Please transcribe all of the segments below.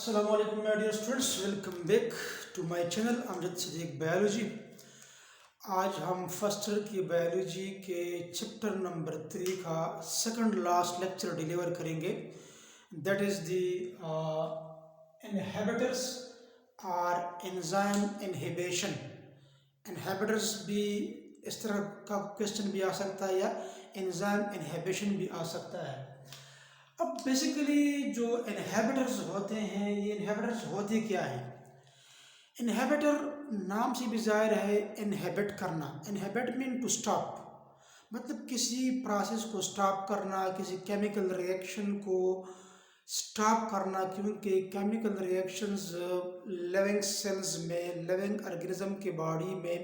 Assalamu alaikum my dear students, welcome back to my channel Amjad Siddiq biology. आज हम first year की biology के chapter number 3 का second last lecture deliver करेंगे। That is the inhibitors और enzyme inhibition. Inhibitors भी इस तरह का क्वेश्चन भी आ सकता है या एंजाइम इनहिबिशन भी आ सकता है। अब बेसिकली जो इनहिबिटर्स होते हैं, ये इनहिबिटर्स होते क्या हैं? इनहिबिटर नाम से भी ज़ाहिर है इनहिबिट करना। इनहिबिट मीन टू स्टॉप, मतलब किसी प्रोसेस को स्टॉप करना, किसी केमिकल रिएक्शन को स्टॉप करना, क्योंकि केमिकल रिएक्शंस लिविंग सेल्स में, लिविंग ऑर्गेनिज्म के बॉडी में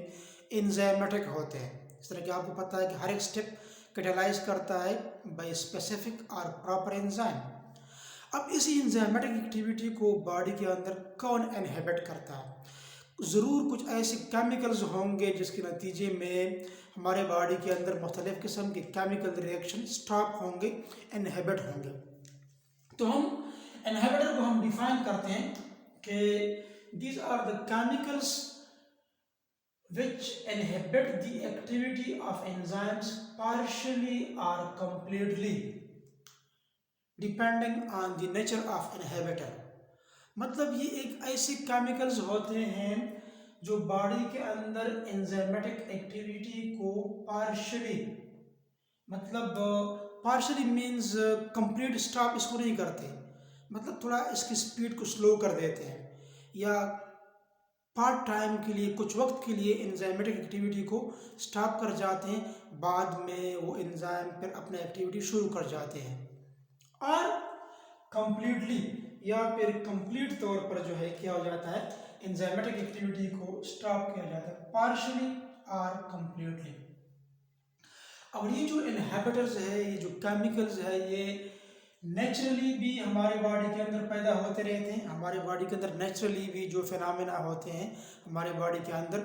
एंजाइमेटिक होते हैं। इस तरह कि आपको पता है कि हर एक स्टेप कैटालाइज करता है बाय स्पेसिफिक और प्रॉपर एंजाइम। अब इसी एंजाइमेटिक एक्टिविटी को बॉडी के अंदर कौन इनहिबिट करता है? ज़रूर कुछ ऐसे केमिकल्स होंगे जिसके नतीजे में हमारे बॉडी के अंदर मुख्तलिफ़ किस्म के केमिकल रिएक्शन स्टॉप होंगे, इनहिबिट होंगे। तो हम इनहिबिटर को हम डिफाइन करते हैं कि these are the chemicals which inhibit the activity of enzymes partially or completely depending on the nature of inhibitor। मतलब ये एक ऐसे केमिकल्स होते हैं जो बॉडी के अंदर एंजाइमेटिक एक्टिविटी को पार्शली, मतलब पार्शली मीन्स कंप्लीट स्टॉप इसको नहीं करते, मतलब थोड़ा इसकी स्पीड को स्लो कर देते हैं, या पार्ट टाइम के लिए, कुछ वक्त के लिए एंजाइमेटिक एक्टिविटी को स्टॉप कर जाते हैं, बाद में वो एंजाइम फिर अपना एक्टिविटी शुरू कर जाते हैं। और कंप्लीटली या फिर कंप्लीट तौर पर जो है क्या हो जाता है, एंजाइमेटिक एक्टिविटी को स्टॉप किया जाता है, पार्शली और कंप्लीटली। और ये जो इनहिबिटर्स है, ये जो केमिकल्स है, ये नेचुरली भी हमारे बॉडी के अंदर पैदा होते रहते हैं। हमारे बॉडी के अंदर नेचुरली भी जो फिनोमेना होते हैं हमारे बॉडी के अंदर,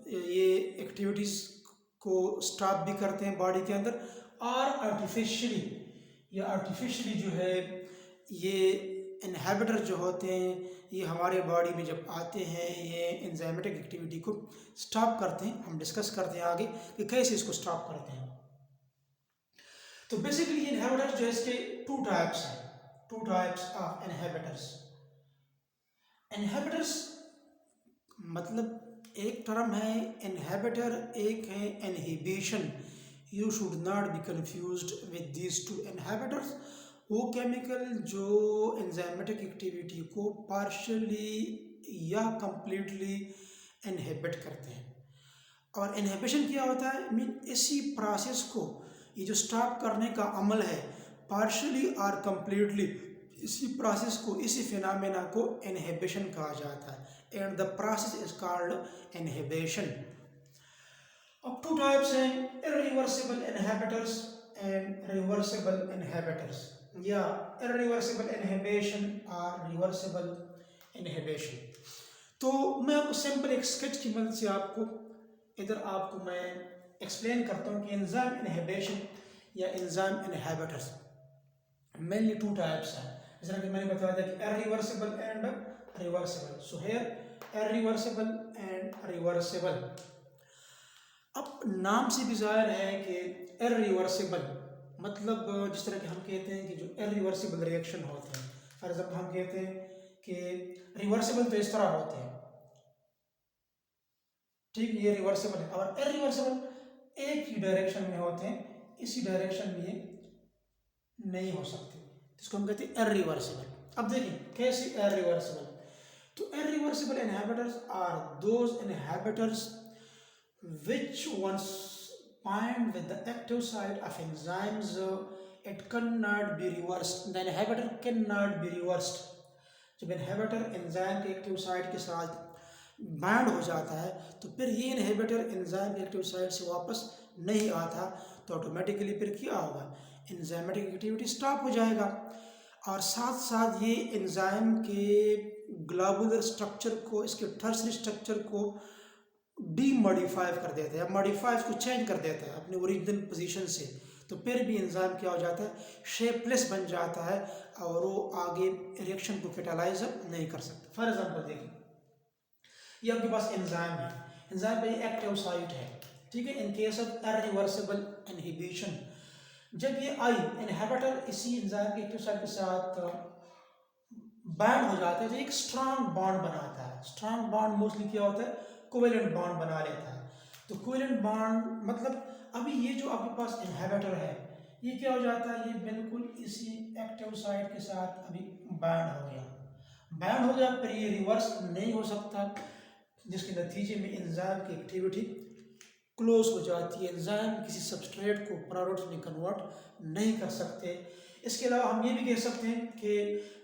ये एक्टिविटीज़ को स्टॉप भी करते हैं बॉडी के अंदर। और आर्टिफिशियली जो है ये इनहिबिटर जो होते हैं, ये हमारे बॉडी में जब आते हैं ये एंजाइमेटिक एक्टिविटी को स्टॉप करते हैं। हम डिस्कस करते हैं आगे कि कैसे इसको स्टॉप करते हैं। तो बेसिकली इनहिबिटर्स जो है इसके टू टाइप्स हैं, two types of inhibitors. Inhibitors मतलब एक टर्म है इनहिबिटर, एक है inhibition. You should not be confused with these two. Inhibitors वो केमिकल जो एंजाइमेटिक एक्टिविटी को पार्शियली या कंप्लीटली इनहिबिट करते हैं। और इनहिबिशन क्या होता है? मीन इसी प्रोसेस को, ये जो स्टॉप करने का अमल है, पार्शियली और कंप्लीटली, इसी प्रोसेस को, इसी फिनोमेना को इनहिबिशन कहा जाता है, and the process is called inhibition. अब टू टाइप्स हैं, irreversible inhibitors and reversible inhibitors, या इरिवर्सिबल इनहिबिशन और रिवर्सिबल इनहिबिशन। तो मैं आपको सिंपल एक स्केच की मदद से आपको मैं एक्सप्लेन करता हूँ कि एंजाइम इनहिबिशन या enzyme inhibitors mainly two types हैं। जैसा कि मैंने बताया था कि irreversible and reversible. So here irreversible and reversible. अब नाम से भी जाहिर है कि इरिवर्सिबल मतलब जिस तरह कि हम कहते हैं कि जो इरिवर्सिबल रिएक्शन होते हैं, फॉर एग्जाम्पल हम कहते हैं कि रिवर्सिबल तो इस तरह होते हैं, ठीक, ये रिवर्सिबल है। और इरिवर्सिबल एक ही डायरेक्शन में होते हैं, इसी डायरेक्शन में ये नहीं हो सकते, इसको हम कहते हैं इरिवर्सिबल। अब देखिए कैसे इरिवर्सिबल। तो irreversible inhibitors are those inhibitors which once bind with the active site of enzymes, it cannot be reversed। the inhibitor cannot be reversed। जब इनहिबिटर एंजाइम के एक्टिव साइट के साथ बाइंड हो जाता है तो फिर ये इनहिबिटर एंजाइम के एक्टिव साइट से वापस नहीं आता, तो ऑटोमेटिकली फिर क्या होगा, एंजाइमेटिक एक्टिविटी स्टॉप हो जाएगा। और साथ साथ ये एंजाइम के ग्लोबुलर स्ट्रक्चर को, इसके टर्सरी स्ट्रक्चर को डीमॉडिफाई कर देते हैं, मॉडिफाई, इसको चेंज कर देते हैं अपने ओरिजिनल पोजीशन से। तो फिर भी एंजाइम क्या हो जाता है, शेपलेस बन जाता है और वो आगे रिएक्शन को कैटालाइज नहीं कर सकता। फॉर एग्जांपल देखिए, ये आपके पास एंजाइम है, एंजाइम पे एक्टिव साइट है, ठीक है। In case of irreversible inhibition, जब ये आई इनहिबिटर इसी एंजाइम के एक्टिव साइट के साथ बाइंड हो जाता है तो एक स्ट्रांग बॉन्ड बनाता है। स्ट्रांग बॉन्ड मोस्टली क्या होता है, कोवेलेंट बॉन्ड बना लेता है। तो कोवेलेंट बॉन्ड मतलब अभी ये जो आपके पास इनहिबिटर है ये क्या हो जाता है, ये बिल्कुल इसी एक्टिव साइट के साथ अभी बाइंड हो गया। बाइंड हो गया फिर ये रिवर्स नहीं हो सकता, जिसके नतीजे में एंजाइम की एक्टिविटी क्लोज हो जाती है। एंजाइम किसी सबस्ट्रेट को प्रोडक्ट में कन्वर्ट नहीं कर सकते। इसके अलावा हम ये भी कह सकते हैं कि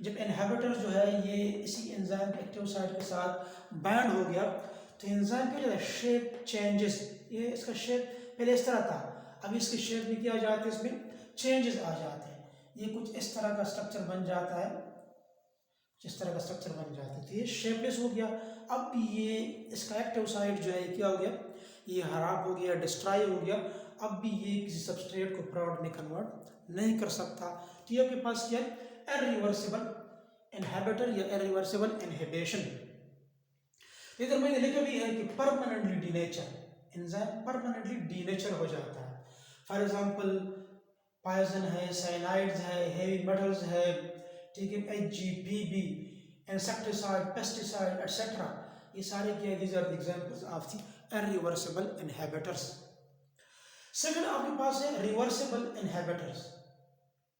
जब इनहिबिटर जो है ये इसी एंजाइम के एक्टिव साइट के साथ बाइंड हो गया तो एंजाइम का जो है शेप चेंजेस, ये इसका शेप पहले इस तरह था, अभी इसके शेप में क्या आ जाते हैं, इसमें चेंजेस आ जाते हैं। ये कुछ इस तरह का स्ट्रक्चर बन जाता है, जिस तरह का स्ट्रक्चर बन जाता है, तो ये शेपलेस हो गया। अब ये इसका एक्टिव साइट जो है क्या हो गया, ये खराब हो गया, डिस्ट्रॉय हो गया। अब भी ये किसी सबस्ट्रेट को प्रोडक्ट में कन्वर्ट नहीं कर सकता। तो ये आपके पास क्या है, इरिवर्सिबल इनहिबिटर या इरिवर्सिबल इनहिबिशन। इधर मैंने लिखा भी है कि permanently denature, enzyme permanently denature हो जाता है। फॉर एग्जांपल पॉइजन है, साइनाइड्स है, हेवी मेटल्स है, ठीक है, HGPB, इंसेक्टिसाइड, पेस्टिसाइड एटसेट्रा, ये सारे क्या, these are the examples of the irreversible inhibitors. Second आपके पास है रिवर्सिबल इनहिबिटर्स,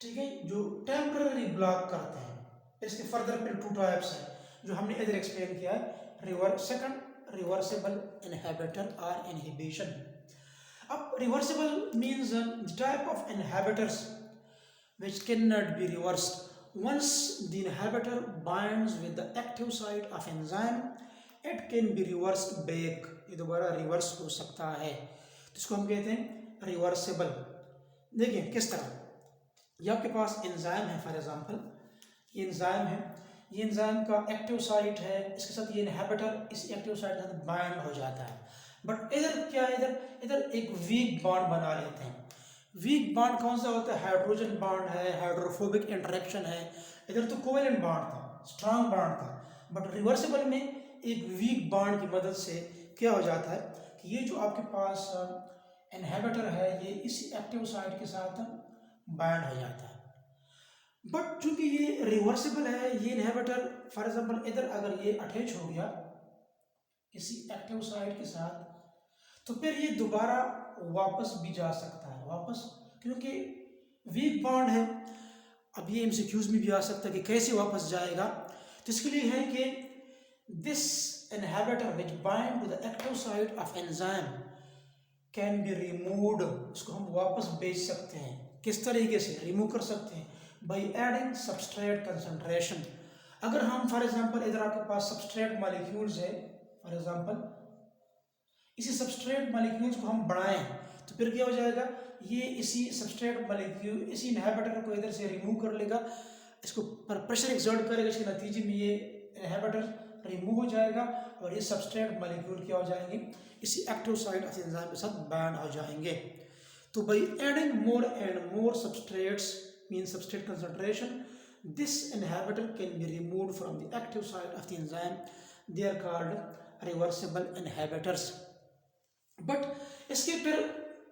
ठीक है, जो टेम्पररी ब्लॉक करते हैं। इसके फर्दर फिर टू टाइप्स हैं जो हमने इधर एक्सप्लेन किया है। सेकंड रिवर्सिबल इनहिबिटर और इनहिबिशन। अब reversible means the type of inhibitors which cannot be reversed once the inhibitor binds with the active site of enzyme, it can be reversed back, ये दोबारा रिवर्स हो सकता है, तो इसको हम कहते हैं रिवर्सिबल। देखिए किस तरह, ये आपके पास एंजाइम है, फॉर एग्जांपल ये एंजाइम है, ये एंजाइम का एक्टिव साइट है, इसके साथ ये इनहिबिटर इस एक्टिव साइट के साथ बाइंड हो जाता है। बट इधर क्या है, इधर एक वीक बॉन्ड बना लेते हैं। वीक बॉन्ड कौन सा होता है, हाइड्रोजन बॉन्ड है, हाइड्रोफोबिक इंटरेक्शन है। इधर तो कोवेलेंट बॉन्ड था, स्ट्रांग बॉन्ड था, बट रिवर्सिबल में एक वीक बॉन्ड की मदद से क्या हो जाता है कि ये जो आपके पास इनहिबिटर है ये इसी एक्टिव साइट के साथ बाइंड हो जाता है। बट चूंकि ये रिवर्सिबल है, ये इनहिबिटर फॉर एग्जांपल इधर अगर ये अटैच हो गया किसी एक्टिव साइट के साथ तो फिर ये दोबारा वापस भी जा सकता है, वापस, क्योंकि वीक बॉन्ड है। अब ये एमसीक्यूज में भी आ सकता है कि कैसे वापस जाएगा, तो इसके लिए है कि this inhibitor which bind to the active site of enzyme can be removed, इसको हम वापस भेज सकते हैं। किस तरीके से रिमूव कर सकते हैं, बाय एडिंग सबस्ट्रेट कंसंट्रेशन। अगर हम फॉर एग्जांपल इधर आपके पास सबस्ट्रेट मॉलिक्यूल्स है, फॉर एग्जांपल इसी सबस्ट्रेट मॉलिक्यूल्स को हम बढ़ाएं तो फिर क्या हो जाएगा, ये इसी सबस्ट्रेट मॉलिक्यूल इसी इनहिबिटर को इधर से रिमूव कर लेगा, इसको प्रेशर एक्सर्ट करेगा, इसके नतीजे में ये इनहिबिटर रिमूव हो जाएगा और ये सबस्ट्रेट मॉलिक्यूल क्या हो जाएंगे, इसी एक्टिव साइट ऑफ एंजाइम के साथ बाइंड हो जाएंगे। तो by adding more and more substrates mean substrate concentration, this inhibitor can be removed from the active site of the enzyme. They are called reversible inhibitors. But इसके फिर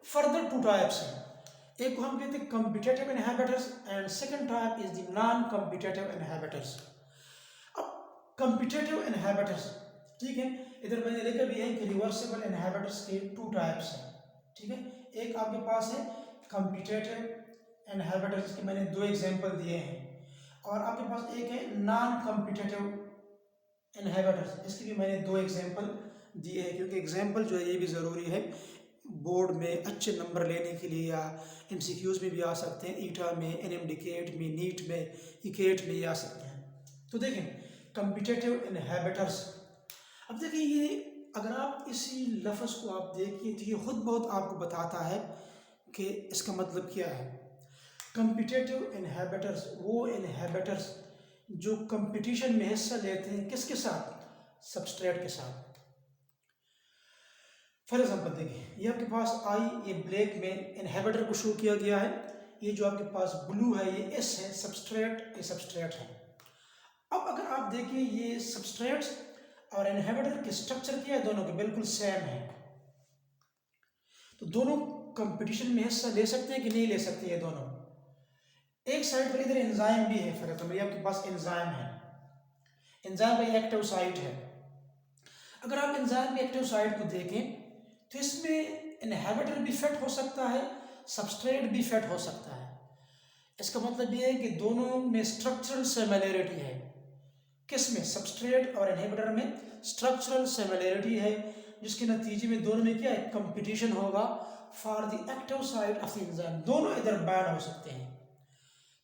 further two types हैं, एक को हम कहते हैं competitive inhibitors and second type is the non competitive inhibitors. अब competitive inhibitors, ठीक है, इधर मैंने लिखा भी है कि रिवर्सिबल इनहिबिटर्स के टू टाइप्स हैं, ठीक है। एक आपके पास है कम्पिटेटिव इनहिबिटर्स के मैंने दो एग्जांपल दिए हैं, और आपके पास एक है नॉन कम्पिटेटिव इनहिबिटर्स, इसके भी मैंने दो एग्जांपल दिए हैं, क्योंकि एग्जांपल जो है ये भी ज़रूरी है बोर्ड में अच्छे नंबर लेने के लिए, या एमसीक्यूज में भी आ सकते हैं, ईटा में, एनएमडीकेट में, नीट में, इकेट में आ सकते हैं। तो देखें कम्पिटेटिव इनहिबिटर्स, अब देखिए ये अगर आप इसी लफ्ज़ को आप देखिए तो ये खुद बहुत आपको बताता है कि इसका मतलब क्या है। कम्पिटेटिव इनहिबिटर्स वो इनहिबिटर्स जो कंपटीशन में हिस्सा लेते हैं किसके साथ, सबस्ट्रेट के साथ। फॉर एग्जाम्पल देखिए, ये आपके पास आई, ये ब्लैक में इनहेबिटर को शो किया गया है। ये जो आपके पास ब्लू है ये एस है, सबस्ट्रेट, ये सबस्ट्रेट है। अब अगर आप देखिए ये सबस्ट्रेट्स और इनहिबिटर के स्ट्रक्चर क्या है, दोनों के बिल्कुल सेम है। तो दोनों कंपटीशन में हिस्सा ले सकते हैं कि नहीं ले सकते? ये दोनों एक साइड पर इधर एंजाइम भी है। फॉर एग्जाम्पल आपके पास एंजाइम है, एंजाइम का एक्टिव साइट है। अगर आप एंजाइम के एक्टिव साइट को देखें तो इसमें इनहिबिटर भी फिट हो सकता है, सबस्ट्रेट भी फिट हो सकता है। इसका मतलब ये है कि दोनों में स्ट्रक्चरल सिमिलरिटी है। किस में? सबस्ट्रेट और इनहिबिटर में स्ट्रक्चरल सिमिलरिटी है, जिसके नतीजे में दोनों में क्या है? कंपटीशन होगा for the active site of the enzyme. दोनों इधर बाइंड हो सकते हैं।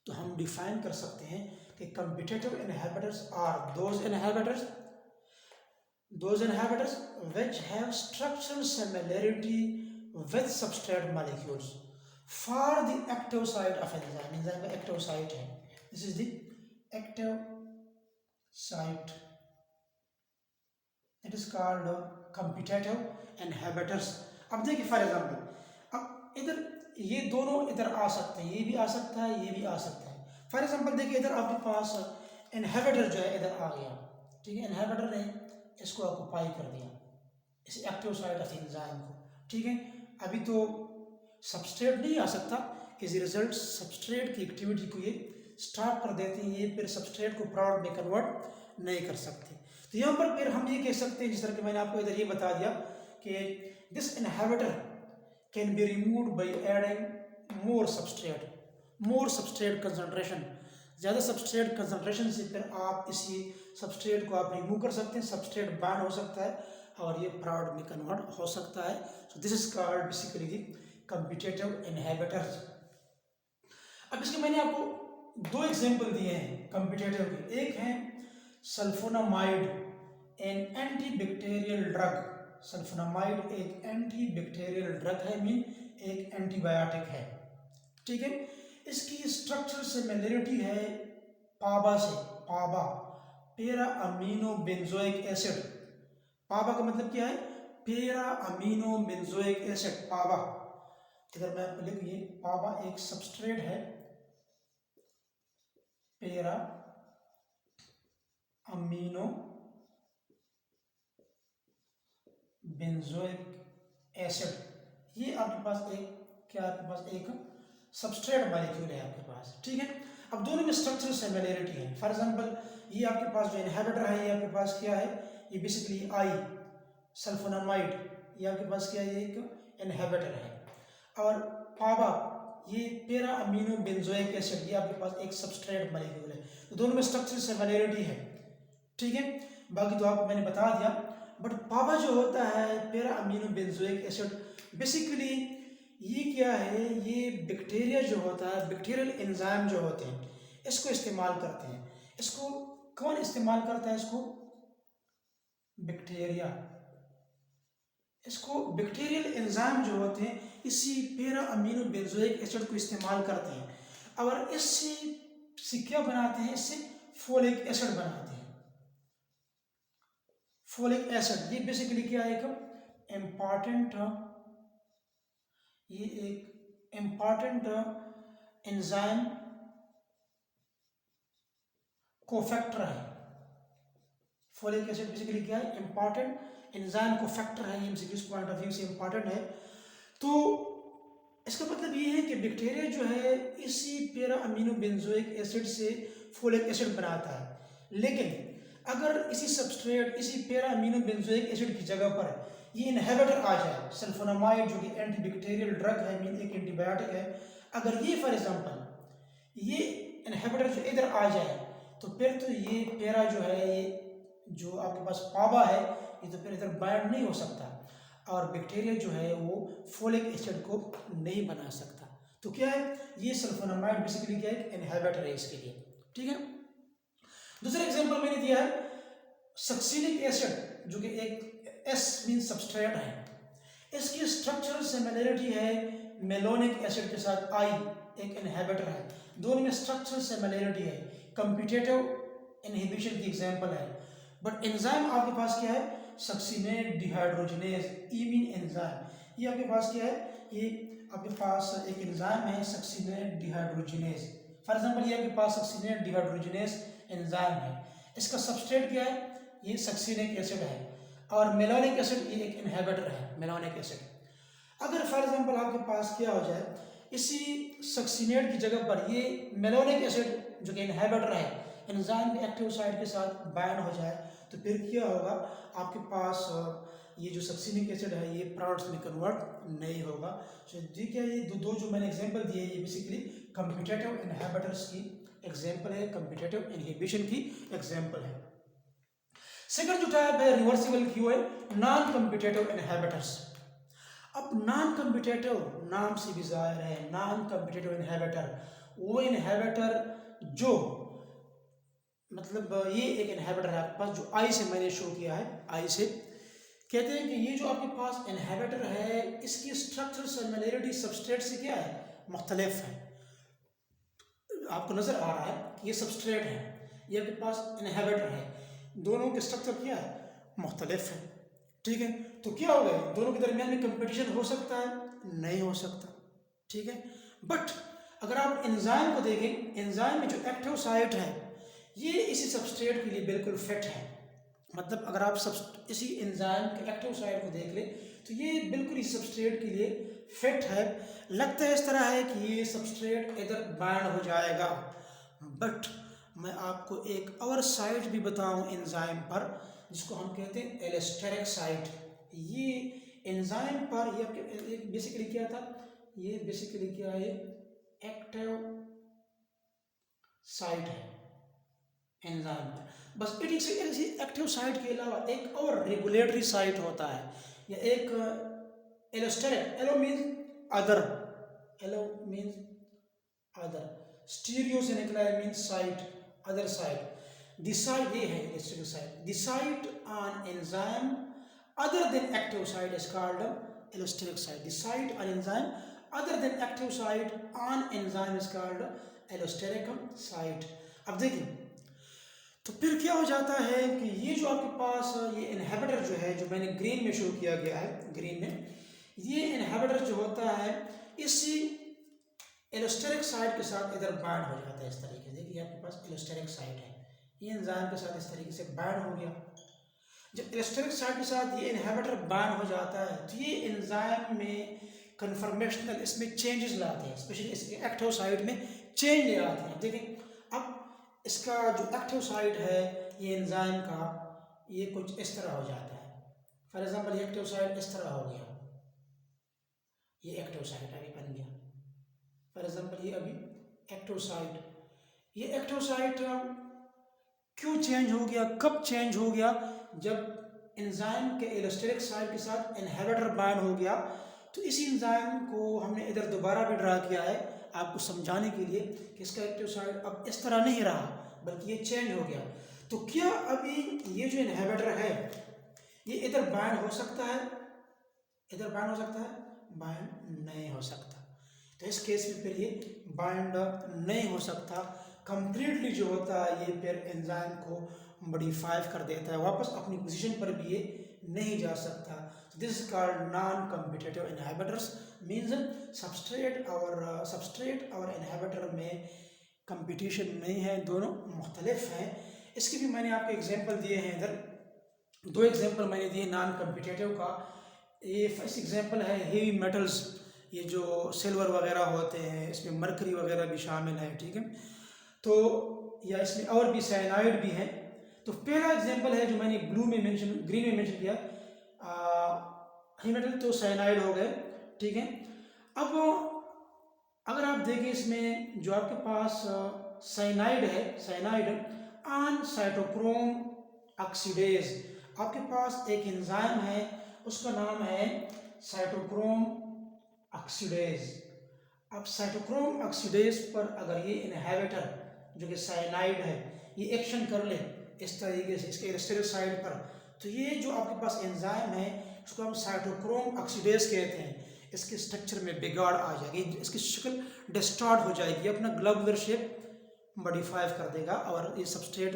तो हम डिफाइन कर सकते हैं कि competitive inhibitors are those inhibitors which have structural similarity with substrate molecules for the active site of enzyme. Enzyme का active site है, this is the active site, it is called competitive inhibitors. अब देखिए for example, अब इधर ये दोनों इधर आ सकते हैं, ये भी आ सकता है, ये भी आ सकता है। फॉर एग्जाम्पल देखिए इधर आपके पास इनहिबिटर जो है इधर आ गया, ठीक है, इनहिबिटर ने इसको ऑक्युपाई कर दिया, इस एक्टिव साइट ऑफ एंजाइम को, ठीक है। अभी तो सबस्ट्रेट नहीं आ सकता, इस रिजल्ट सबस्ट्रेट की एक्टिविटी को ये स्टॉप कर देते हैं, ये फिर सबस्ट्रेट को प्रोडक्ट में कन्वर्ट नहीं कर सकते। तो यहाँ पर फिर हम ये कह सकते हैं, जिस तरह कि मैंने आपको इधर ये बता दिया कि this inhibitor can be removed by adding more substrate concentration. ज़्यादा सबस्ट्रेट कंसंट्रेशन से फिर आप इसी सबस्ट्रेट को आप रिमूव कर सकते हैं, सबस्ट्रेट बाइंड हो सकता है और ये प्रोडक्ट में कन्वर्ट हो सकता है। So this is called basically the competitive inhibitors. अब इसके मैंने आपको दो एग्जांपल दिए हैं कम्पिटिटिव के। एक है sulphonamide, an antibacterial drug. Sulphonamide एक एंटीबैक्टीरियल ड्रग है, मीन एक एंटीबायोटिक है, ठीक है। इसकी स्ट्रक्चर सिमिलरिटी है पाबा से, पाबा पेरा अमीनो बेंजोइक एसिड। पाबा का मतलब क्या है? पेरा अमीनो बेंजोइक एसिड, पाबा। इधर मैं आपको लिखिए, पाबा एक सबस्ट्रेट है, पेरा अमीनो बेंजोइक एसिड। ये आपके पास एक क्या, आपके पास एक सबस्ट्रेट मॉलिक्यूल है आपके पास, ठीक है। अब दोनों में स्ट्रक्चरल सिमिलरिटी है। फॉर एग्जांपल ये आपके पास जो इनहिबिटर है, ये आपके पास क्या है? ये बेसिकली आई सल्फोनामाइड, ये आपके पास क्या है? ये एक इनहिबिटर है। और पाबा ये पेरा अमीनो बेंजोइक एसिड, ये आपके पास एक सबस्ट्रेट मॉलिक्यूल है। तो दोनों में स्ट्रक्चरल सिमिलरिटी है, ठीक है। बाकी तो आपको मैंने बता दिया। बट पाबा जो होता है, पेरा अमीनो बेंजोइक एसिड, बेसिकली ये क्या है? ये बैक्टीरिया जो होता है, बैक्टीरियल एंजाइम जो होते हैं, इसको इस्तेमाल करते हैं। इसको कौन इस्तेमाल करता है? इसको बैक्टीरिया। इसको बैक्टीरियल एंजाइम जो होते हैं इसी पेरा अमीनो बेंजोइक एसिड को इस्तेमाल करते हैं। और इससे क्या बनाते हैं? इससे फोलिक एसिड बनाते हैं। फोलिक एसिड ये बेसिकली क्या है? एक इम्पॉर्टेंट, ये एक इम्पॉर्टेंट एंजाइम कोफैक्टर है। फोलिक एसिड बेसिकली क्या है? इम्पॉर्टेंट एंजाइम कोफैक्टर है, एमसीक्यू पॉइंट ऑफ व्यू से इम्पॉर्टेंट है। तो इसका मतलब ये है कि बैक्टीरिया जो है इसी पेरा अमीनो बेंजोइक एसिड से फोलिक एसिड बनाता है। लेकिन अगर इसी सबस्ट्रेट, इसी पेरा अमीनो बेंजोइक एसिड की जगह पर ये इनहिबिटर आ जाए, सल्फोनामाइड जो कि एंटीबैक्टीरियल ड्रग है, मीन एक एंटीबायोटिक है, अगर ये फॉर एग्जांपल ये इनहिबिटर जो इधर आ जाए, तो फिर तो ये पेरा जो है, ये जो आपके पास पाबा है, ये तो फिर इधर बाइंड नहीं हो सकता और बैक्टीरिया जो है वो फोलिक एसिड को नहीं बना सकता। तो क्या है? ये सल्फोनामाइड बेसिकली क्या है? इनहिबिटर है इसके लिए, ठीक है। दूसरा एग्जांपल मैंने दिया है सक्सिलिक एसिड, जो कि एक एस मीन सबस्ट्रेट है। इसकी स्ट्रक्चरल सिमिलरिटी है मेलोनिक एसिड के साथ, आई एक इनहिबिटर है। दोनों में स्ट्रक्चरल सिमिलरिटी है, कम्पिटिटिव इनहिबिशन की एग्जांपल है। बट एंजाइम आपके पास क्या है? Succinate dehydrogenase imine enzyme. ये आपके पास क्या है, ये आपके पास एक एंजाइम है सक्सीनेट डिहाइड्रोजनेज। फॉर एग्जांपल ये आपके पास सक्सीनेट डिहाइड्रोजनेज एंजाइम है, इसका सबस्ट्रेट क्या है, ये सक्सीनिक एसिड है, और मेलानिक एसिड ये एक इनहिबिटर है, मेलानिक एसिड। अगर फॉर एग्जांपल आपके पास क्या हो जाए, इसी सक्सीनेट की जगह पर ये मेलानिक एसिड जो कि इनहिबिटर है एंजाइम के एक्टिव साइट के साथ बाइंड हो जाए, तो फिर क्या होगा, आपके पास ये जो सक्सीनिक एसिड है ये प्रोडक्ट्स में कन्वर्ट नहीं होगा। सो ठीक है, ये दो जो मैंने एग्जांपल दिए ये बेसिकली कम्पिटिटिव इनहिबिटर्स की एग्जांपल है, कम्पिटिटिव इनहिबिशन की एग्जांपल है। सेकंड जो टाइप है रिवर्सिबल की, है नॉन कम्पिटिटिव इनहिबिटर्स। अब नॉन कम्पिटिटिव नाम से भी जाहिर है, नॉन कम्पिटिटिव इनहिबिटर वो इनहिबिटर जो मतलब ये एक इनहिबिटर है आपके पास जो आई से मैंने शो किया है, आई से कहते हैं कि ये जो आपके पास इनहिबिटर है इसकी स्ट्रक्चर सिमिलरिटी सबस्ट्रेट से क्या है, मुख्तलिफ है। आपको नजर आ रहा है कि ये सबस्ट्रेट है, ये आपके पास इनहिबिटर है, दोनों के स्ट्रक्चर क्या है, मुख्तलिफ है। ठीक है, तो क्या हो गया, दोनों के दरमियान में कंपटीशन हो सकता है, नहीं हो सकता। ठीक है, बट अगर आप एंजाइम को देखें, एंजाइम में जो एक्टिव साइट है ये इसी सबस्ट्रेट के लिए बिल्कुल फिट है। मतलब अगर आप इसी एंजाइम के एक्टिव साइट को देख ले तो ये बिल्कुल इस सबस्ट्रेट के लिए फिट है। लगता है इस तरह है कि ये सबस्ट्रेट इधर बाइंड हो जाएगा, बट मैं आपको एक और साइट भी बताऊं एंजाइम पर जिसको हम कहते हैं एलोस्टेरिक साइट। ये एंजाइम पर ये बेसिकली क्या था, ये बेसिकली क्या है, एक्टिव साइट है एंजाइम पर। बस इट इज एक्टिव साइट के अलावा एक और रेगुलेटरी साइट होता है, या एक allosteric, allo means other, allo means other, stereo से निकला है means site, other site. The site ये है electrical site. The site on enzyme other than active site is called allosteric site. The site on enzyme other than active site on enzyme is called allosteric site. अब देखिए, तो फिर क्या हो जाता है कि ये जो आपके पास ये इनहिबिटर जो है, जो मैंने ग्रीन में शो किया गया है, ग्रीन में ये इनहिबिटर जो होता है इसी एलोस्टेरिक साइट के साथ इधर बाइंड हो जाता है इस तरीके से। देखिए आपके पास एलोस्टेरिक साइट है, ये एंजाइम के साथ इस तरीके से बाइंड हो गया। जब एलोस्टेरिक साइट के साथ ये इनहिबिटर बाइंड हो जाता है तो ये एंजाइम में कन्फर्मेशनल इसमें चेंजेस लाते हैं, स्पेशली इसके एक्टिव साइट में चेंज ले आते हैं। देखिए अब इसका जो एक्टिव साइट है ये एंजाइम का, ये कुछ इस तरह हो जाता है। फॉर एग्जांपल ये एक्टिव साइट इस तरह हो गया, ये एक्टिव साइट अभी बन गया। फॉर एग्जांपल ये अभी एक्टिव साइट, ये एक्टिव साइट क्यों चेंज हो गया, कब चेंज हो गया, जब एंजाइम के एलोस्टेरिक साइट के साथ इनहिबिटर बाइंड हो गया। तो इसी एंजाइम को हमने इधर दोबारा भी ड्रा किया है आपको समझाने के लिए कि इसका एक्टिव साइट अब इस तरह नहीं रहा बल्कि ये चेंज हो गया। तो क्या अभी ये जो इनहिबिटर है ये इधर बाइंड हो सकता है, इधर बाइंड हो सकता है, बाइंड नहीं हो सकता। तो इस केस में फिर ये बाइंड नहीं हो सकता, कंप्लीटली जो होता है ये फिर एंजाइम को मॉडिफाई कर देता है, वापस अपनी पोजीशन पर भी ये नहीं जा सकता। This is called non competitive inhibitors, means substrate और इनहिबिटर में कंपटीशन नहीं है, दोनों मुख्तलिफ हैं। इसके भी मैंने आपको एग्जांपल दिए हैं, इधर दो एग्जांपल मैंने दिए नॉन कॉम्पिटिटिव का। ये फर्स्ट एग्जांपल है हेवी मेटल्स, ये जो सिल्वर वगैरह होते हैं इसमें मरकरी वगैरह भी शामिल है। ठीक है, तो या इसमें और भी साइनाइड भी है। तो पहला एग्जांपल है जो मैंने ग्रीन में मेंशन किया, हेवी मेटल तो साइनाइड हो गए। ठीक है, अब अगर आप देखें इसमें जो आपके पास साइनाइड है, साइनाइड ऑन साइटोक्रोम ऑक्सीडेज, आपके पास एक एंजाइम है उसका नाम है साइटोक्रोम ऑक्सीडेज। अब साइटोक्रोम ऑक्सीडेज पर अगर ये इनहिबिटर जो कि साइनाइड है ये एक्शन कर ले इस तरीके से इसके एलोस्टेरिक साइट पर, तो ये जो आपके पास एंजाइम है उसको हम साइटोक्रोम ऑक्सीडेज कहते हैं। इसके स्ट्रक्चर में बिगाड़ आ जाएगी, इसकी शक्ल डिस्टॉर्ट हो जाएगी, अपना ग्लोबुलर शेप मॉडिफाई कर देगा और ये सबस्ट्रेट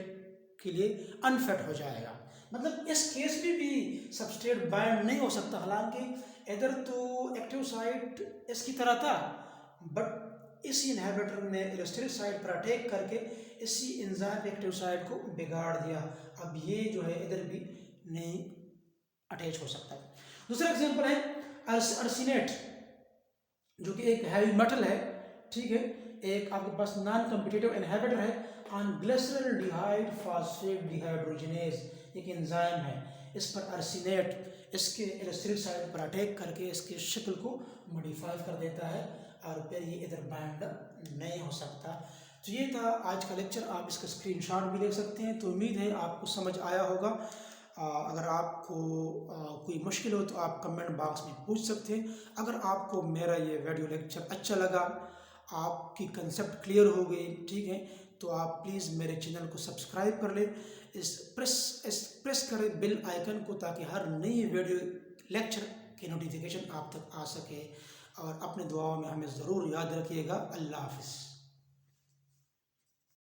के लिए अनफिट हो जाएगा। मतलब इस केस में भी सबस्ट्रेट बाइंड नहीं हो सकता, हालांकि इधर तो एक्टिव साइट इसकी तरह था, बट इसी इनहिबिटर ने एलोस्टेरिक साइट पर अटैक करके इसी एंजाइम एक्टिव साइट को बिगाड़ दिया। अब ये जो है इधर भी नहीं अटैच हो सकता। दूसरा एग्जांपल है अर्सिनेट, जो कि एक हैवी मेटल है, ठीक है। एक आपके पास नॉन कम्पिटिटिव इनहिबिटर है ऑन ग्लिसरॉल्डिहाइड फॉस्फेट डिहाइड्रोजिनेज, एक एंजाइम है। इस पर अर्सिनेट इसके एलोस्टेरिक साइट पर अटैक करके इसके शक्ल को मॉडिफाई कर देता है और फिर ये इधर बाइंड नहीं हो सकता। तो ये था आज का लेक्चर, आप इसका स्क्रीनशॉट भी ले सकते हैं। तो उम्मीद है आपको समझ आया होगा। अगर आपको कोई मुश्किल हो तो आप कमेंट बॉक्स में पूछ सकते हैं। अगर आपको मेरा ये वीडियो लेक्चर अच्छा लगा, आपकी कंसेप्ट क्लियर हो गई, ठीक है, तो आप प्लीज़ मेरे चैनल को सब्सक्राइब कर लें। प्रेस करें बेल आइकन को, ताकि हर नई वीडियो लेक्चर की नोटिफिकेशन आप तक आ सके। और अपने दुआओं में हमें ज़रूर याद रखिएगा। अल्लाह हाफ़िज़।